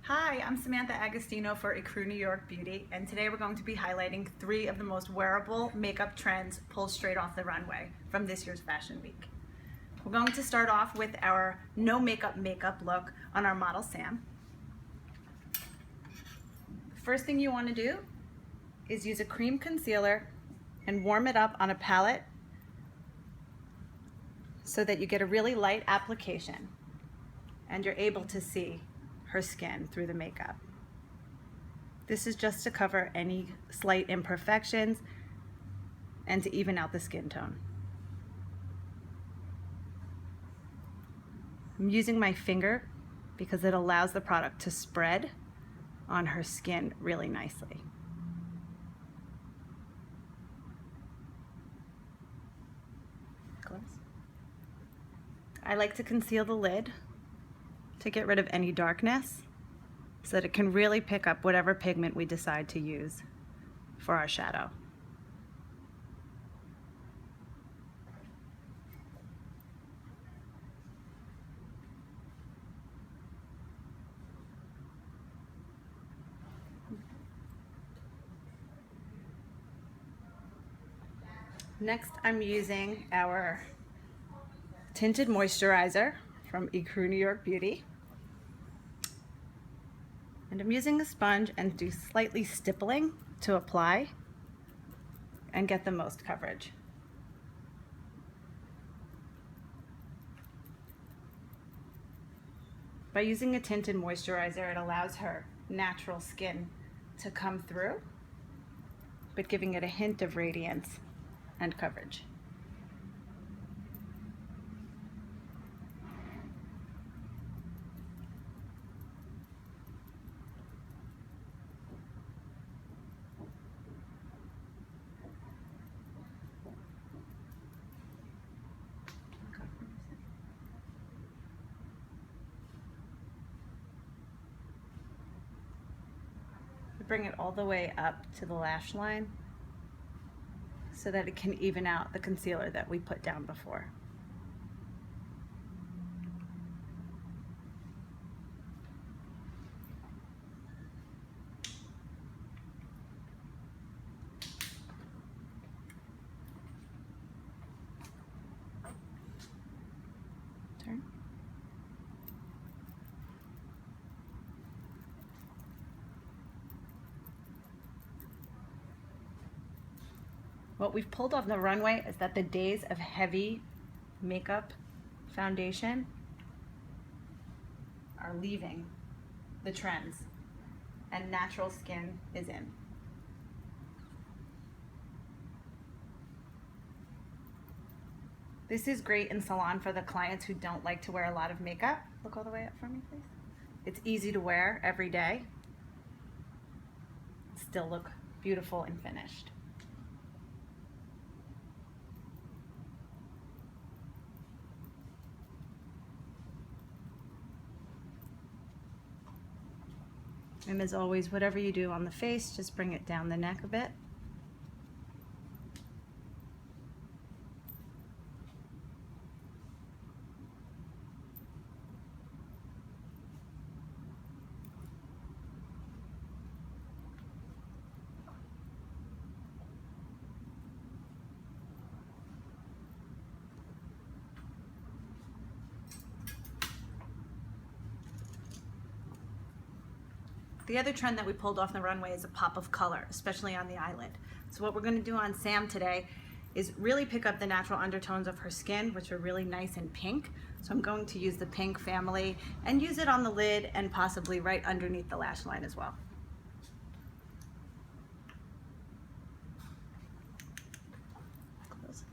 Hi, I'm Samantha Agastino for Ecru New York Beauty, and today we're going to be highlighting 3 of the most wearable makeup trends pulled straight off the runway from this year's Fashion Week. We're going to start off with our no makeup look on our model Sam. First thing you want to do is use a cream concealer and warm it up on a palette so that you get a really light application and you're able to see her skin through the makeup. This is just to cover any slight imperfections and to even out the skin tone. I'm using my finger because it allows the product to spread on her skin really nicely. Close. I like to conceal the lid to get rid of any darkness so that it can really pick up whatever pigment we decide to use for our shadow. Next, I'm using our tinted moisturizer from Ecru New York Beauty. And I'm using a sponge and do slightly stippling to apply and get the most coverage. By using a tinted moisturizer, it allows her natural skin to come through, but giving it a hint of radiance and coverage. Bring it all the way up to the lash line so that it can even out the concealer that we put down before. Turn. What we've pulled off the runway is that the days of heavy makeup foundation are leaving the trends and natural skin is in. This is great in salon for the clients who don't like to wear a lot of makeup. Look all the way up for me, please. It's easy to wear every day. Still look beautiful and finished. And as always, whatever you do on the face, just bring it down the neck a bit. The other trend that we pulled off the runway is a pop of color, especially on the eyelid. So what we're going to do on Sam today is really pick up the natural undertones of her skin, which are really nice and pink. So I'm going to use the pink family and use it on the lid and possibly right underneath the lash line as well. Close.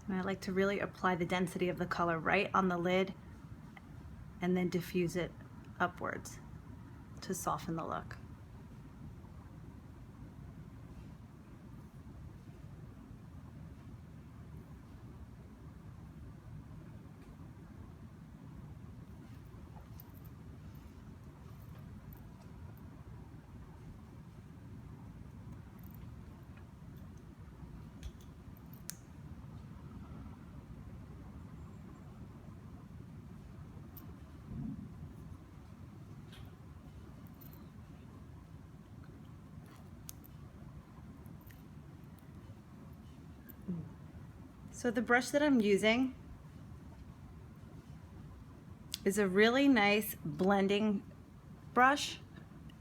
And I like to really apply the density of the color right on the lid and then diffuse it upwards to soften the look. So the brush that I'm using is a really nice blending brush.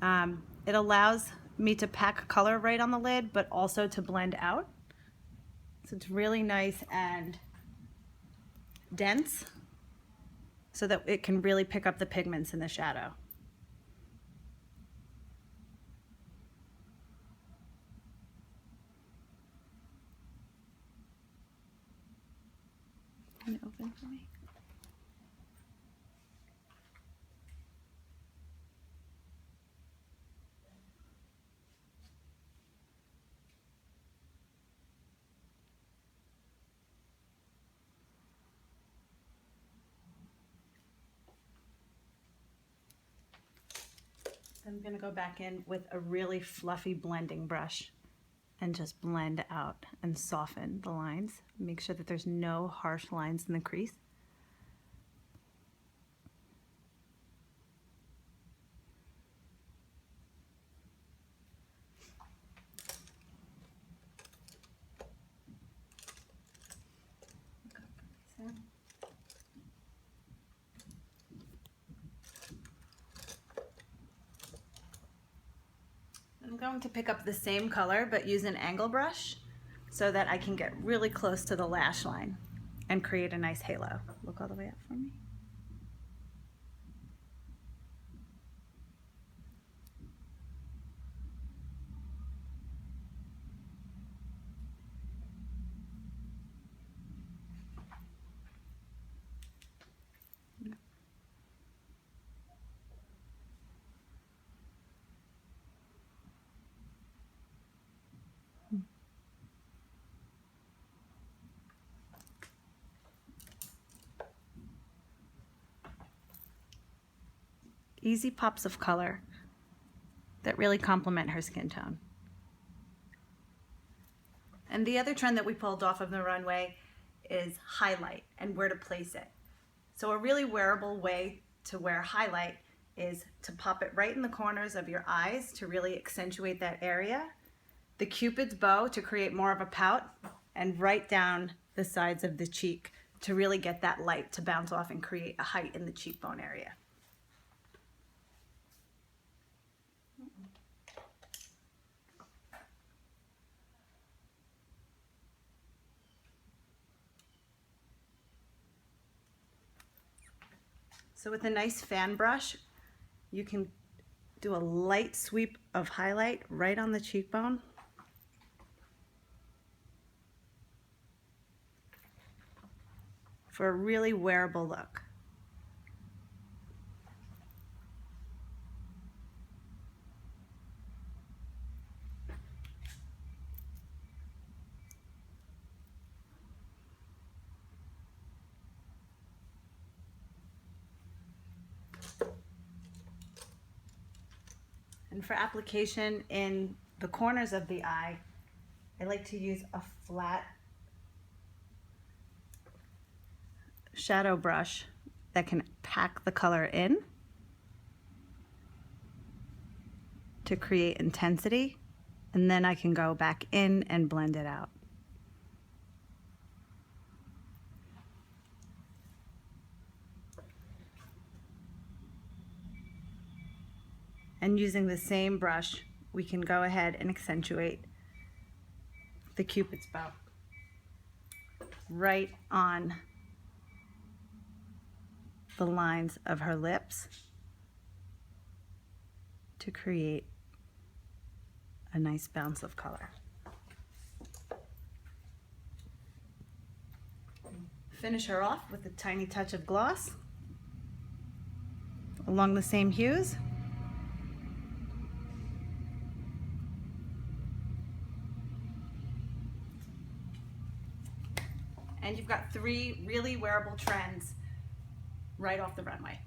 It allows me to pack color right on the lid, but also to blend out. So it's really nice and dense so that it can really pick up the pigments in the shadow. Can you open for me? I'm going to go back in with a really fluffy blending brush and just blend out and soften the lines. Make sure that there's no harsh lines in the crease. I'm going to pick up the same color but use an angle brush so that I can get really close to the lash line and create a nice halo. Look all the way up for me. Easy pops of color that really complement her skin tone. And the other trend that we pulled off of the runway is highlight and where to place it. So a really wearable way to wear highlight is to pop it right in the corners of your eyes to really accentuate that area, the Cupid's bow to create more of a pout, and right down the sides of the cheek to really get that light to bounce off and create a height in the cheekbone area. So with a nice fan brush, you can do a light sweep of highlight right on the cheekbone. For a really wearable look. And for application in the corners of the eye, I like to use a flat shadow brush that can pack the color in to create intensity, and then I can go back in and blend it out. And using the same brush, we can go ahead and accentuate the Cupid's bow right on the lines of her lips to create a nice bounce of color. Finish her off with a tiny touch of gloss along the same hues. And you've got 3 really wearable trends right off the runway.